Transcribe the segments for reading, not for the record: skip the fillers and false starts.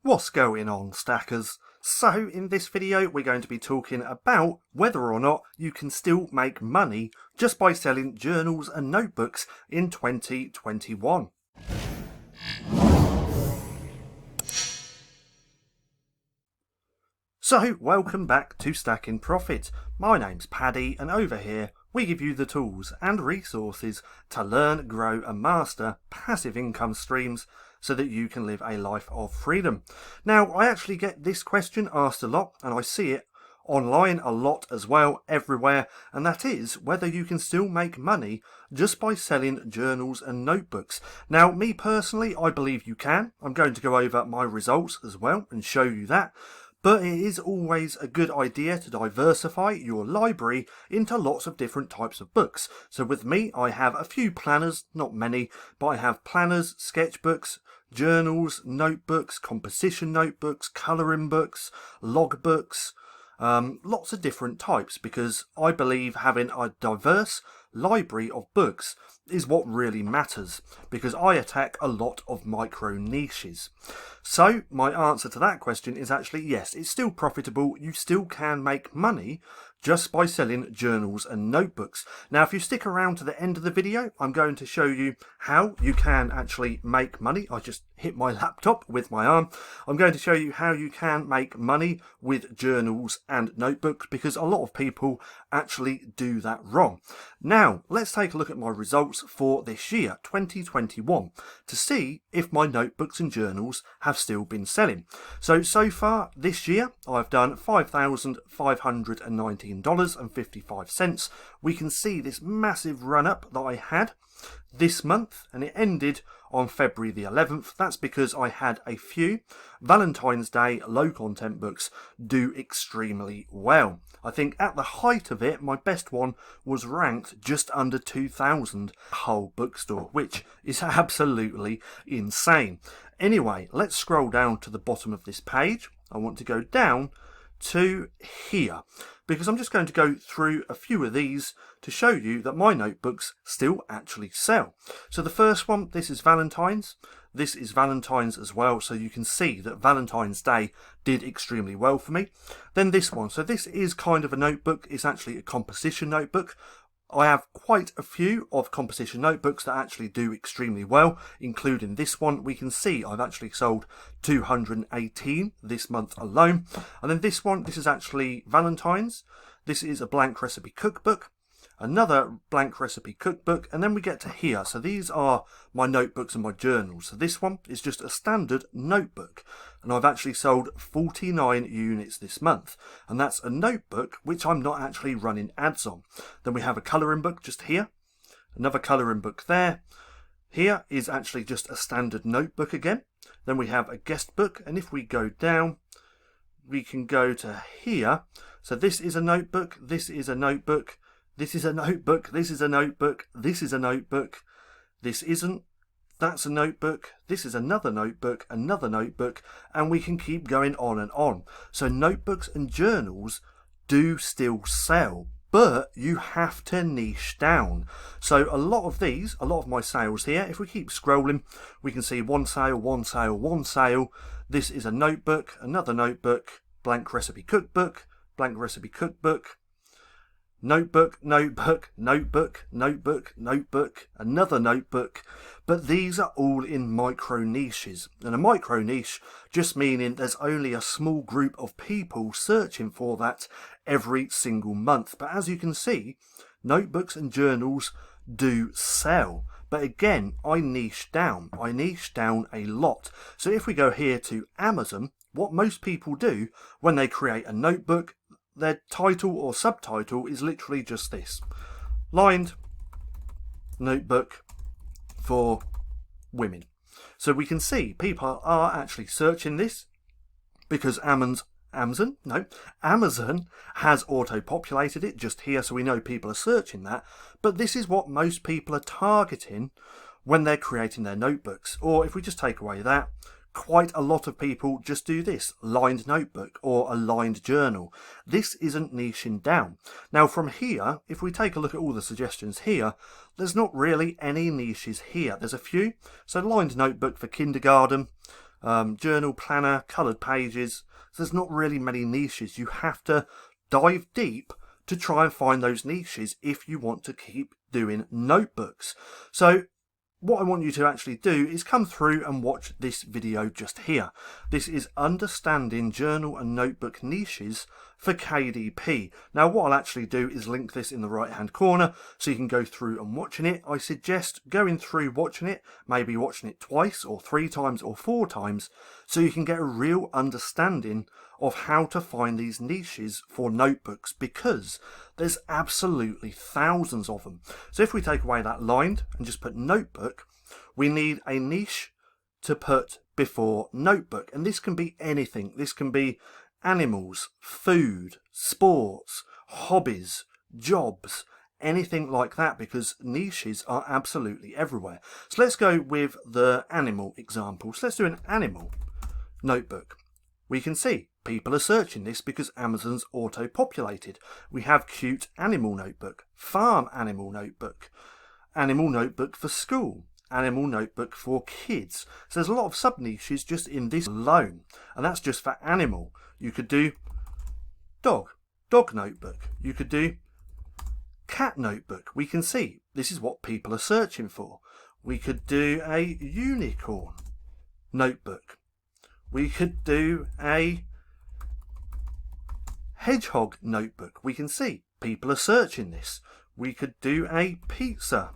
What's going on, stackers? So in this video we're going to be talking about whether or not you can still make money just by selling journals and notebooks in 2021. So welcome back to StackinProfit. My name's Paddy, and over here we give you the tools and resources to learn, grow and master passive income streams so that you can live a life of freedom. Now, I actually get this question asked a lot, and I see it online a lot as well, everywhere, and that is whether you can still make money just by selling journals and notebooks. Now, me personally, I believe you can. I'm going to go over my results as well and show you that. But it is always a good idea to diversify your library into lots of different types of books. So with me, I have a few planners, not many, but I have planners, sketchbooks, journals, notebooks, composition notebooks, colouring books, log books, lots of different types, because I believe having a diverse library of books is what really matters, because I attack a lot of micro niches. So my answer to that question is actually yes, it's still profitable. You still can make money just by selling journals and notebooks. Now, if you stick around to the end of the video, I'm going to show you how you can actually make money. I just hit my laptop with my arm. I'm going to show you how you can make money with journals and notebooks, because a lot of people actually do that wrong. Now, let's take a look at my results for this year, 2021, to see if my notebooks and journals have still been selling. So far this year, I've done $5,519.55. We can see this massive run up that I had this month, and it ended on February the 11th. That's because I had a few Valentine's Day low content books do extremely well. I think at the height of it, my best one was ranked just under 2,000 whole bookstore, which is absolutely insane. Anyway, let's scroll down to the bottom of this page. I want to go down to here, because I'm just going to go through a few of these to show you that my notebooks still actually sell. So the first one, this is Valentine's. This is Valentine's as well, so you can see that Valentine's Day did extremely well for me. Then this one, so this is kind of a notebook. It's actually a composition notebook. I have quite a few of composition notebooks that actually do extremely well, including this one. We can see I've actually sold 218 this month alone. And then this one, this is actually Valentine's. This is a blank recipe cookbook, another blank recipe cookbook, and then we get to here. So these are my notebooks and my journals. So this one is just a standard notebook, and I've actually sold 49 units this month, and that's a notebook which I'm not actually running ads on. Then we have a colouring book just here, another colouring book there. Here is actually just a standard notebook again. Then we have a guest book, and if we go down, we can go to here. So this is a notebook, this is a notebook, this is a notebook, this is a notebook, this is a notebook, this isn't, that's a notebook, this is another notebook, and we can keep going on and on. So notebooks and journals do still sell, but you have to niche down. So a lot of these, a lot of my sales here, if we keep scrolling, we can see one sale, one sale, one sale. This is a notebook, another notebook, blank recipe cookbook, blank recipe cookbook, notebook, notebook, notebook, notebook, notebook, another notebook. But these are all in micro niches, and a micro niche just meaning there's only a small group of people searching for that every single month. But as you can see, notebooks and journals do sell. But again, I niche down a lot. So if we go here to Amazon, what most people do when they create a notebook, their title or subtitle is literally just this: lined notebook for women. So we can see people are actually searching this because Amazon has auto-populated it just here, so we know people are searching that. But this is what most people are targeting when they're creating their notebooks. Or if we just take away that, quite a lot of people just do this, lined notebook or a lined journal. This isn't niching down. Now from here, if we take a look at all the suggestions here, there's not really any niches here. There's a few. So lined notebook for kindergarten, journal planner, coloured pages. So there's not really many niches. You have to dive deep to try and find those niches if you want to keep doing notebooks. So what I want you to actually do is come through and watch this video just here. This is understanding journal and notebook niches for KDP. Now what I'll actually do is link this in the right hand corner so you can go through and watching it. I suggest going through watching it, maybe watching it twice or 3 times or 4 times, so you can get a real understanding of how to find these niches for notebooks, because there's absolutely thousands of them. So if we take away that line and just put notebook, we need a niche to put before notebook, and this can be anything. This can be animals, food, sports, hobbies, jobs, anything like that, because niches are absolutely everywhere. So let's go with the animal example. So let's do an animal notebook. We can see people are searching this because Amazon's auto-populated. We have cute animal notebook, farm animal notebook for school, animal notebook for kids. So there's a lot of sub-niches just in this alone, and that's just for animal. You could do dog notebook. You could do cat notebook. We can see this is what people are searching for. We could do a unicorn notebook. We could do a hedgehog notebook. We can see people are searching this. We could do a pizza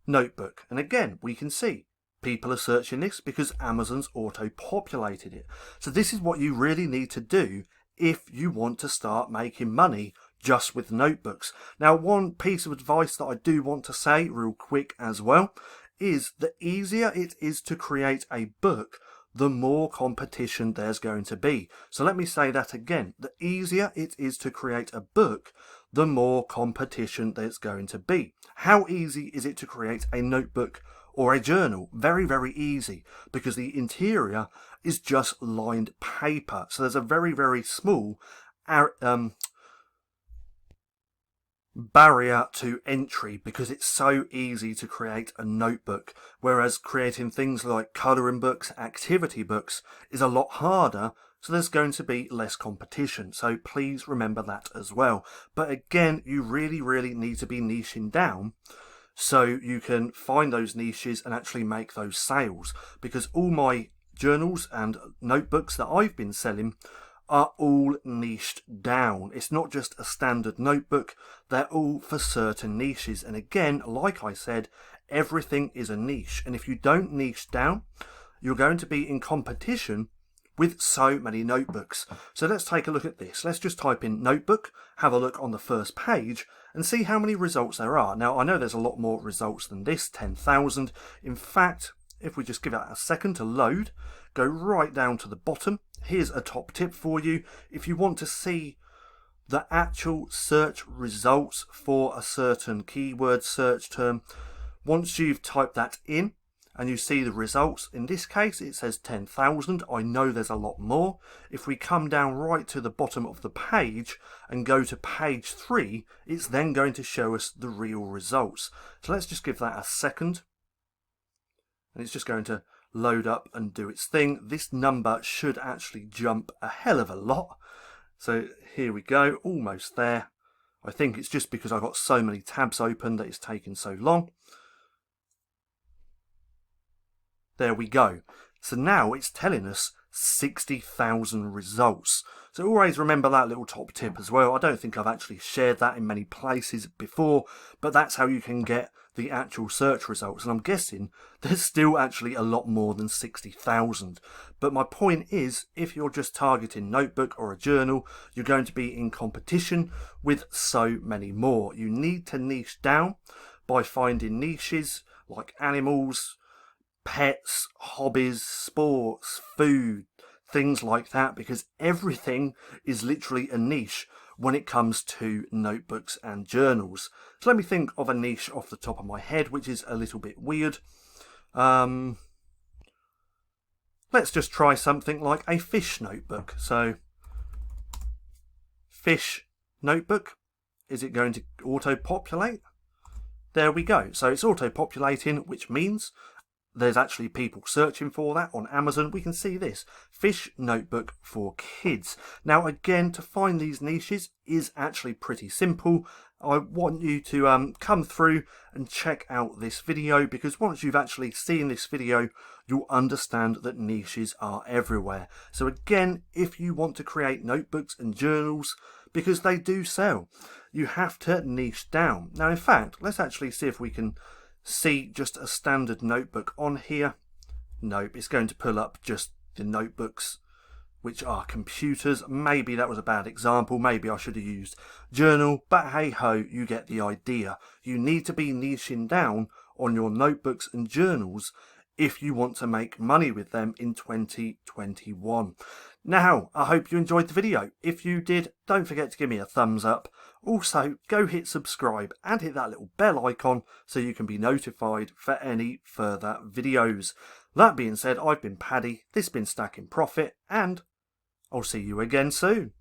notebook, and again we can see people are searching this because Amazon's auto-populated it. So this is what you really need to do if you want to start making money just with notebooks. Now, one piece of advice that I do want to say real quick as well is the easier it is to create a book, the more competition there's going to be. So let me say that again. The easier it is to create a book, the more competition there's going to be. How easy is it to create a notebook or a journal? Very, very easy, because the interior is just lined paper. So there's a very, very small barrier to entry, because it's so easy to create a notebook, whereas creating things like colouring books, activity books is a lot harder, so there's going to be less competition. So please remember that as well. But again, you really, really need to be niching down so you can find those niches and actually make those sales, because all my journals and notebooks that I've been selling are all niched down. It's not just a standard notebook, they're all for certain niches. And again, like I said, everything is a niche, and if you don't niche down, you're going to be in competition with so many notebooks. So let's take a look at this. Let's just type in notebook, have a look on the first page and see how many results there are. Now I know there's a lot more results than this, 10,000. In fact, if we just give it a second to load, go right down to the bottom. Here's a top tip for you. If you want to see the actual search results for a certain keyword search term, once you've typed that in and you see the results, in this case it says 10,000. I know there's a lot more. If we come down right to the bottom of the page and go to page 3, it's then going to show us the real results. So let's just give that a second, and it's just going to load up and do its thing. This number should actually jump a hell of a lot. So here we go, almost there. I think it's just because I've got so many tabs open that it's taking so long. There we go. So now it's telling us 60,000 results. So always remember that little top tip as well. I don't think I've actually shared that in many places before, but that's how you can get the actual search results. And I'm guessing there's still actually a lot more than 60,000. But my point is, if you're just targeting notebook or a journal, you're going to be in competition with so many more. You need to niche down by finding niches like animals, pets, hobbies, sports, food, things like that, because everything is literally a niche when it comes to notebooks and journals. So let me think of a niche off the top of my head, which is a little bit weird. Let's just try something like a fish notebook. So, fish notebook. Is it going to auto-populate? There we go. So it's auto-populating, which means there's actually people searching for that on Amazon. We can see this fish notebook for kids. Now again, to find these niches is actually pretty simple. I want you to come through and check out this video, because once you've actually seen this video, you'll understand that niches are everywhere. So again, if you want to create notebooks and journals, because they do sell, you have to niche down. Now in fact, let's actually see if we can see just a standard notebook on here. Nope, it's going to pull up just the notebooks which are computers. Maybe that was a bad example. Maybe I should have used journal, but hey ho, you get the idea. You need to be niching down on your notebooks and journals if you want to make money with them in 2021. Now, I hope you enjoyed the video. If you did, don't forget to give me a thumbs up. Also, go hit subscribe and hit that little bell icon so you can be notified for any further videos. That being said, I've been Paddy, this has been Stacking Profit, and I'll see you again soon.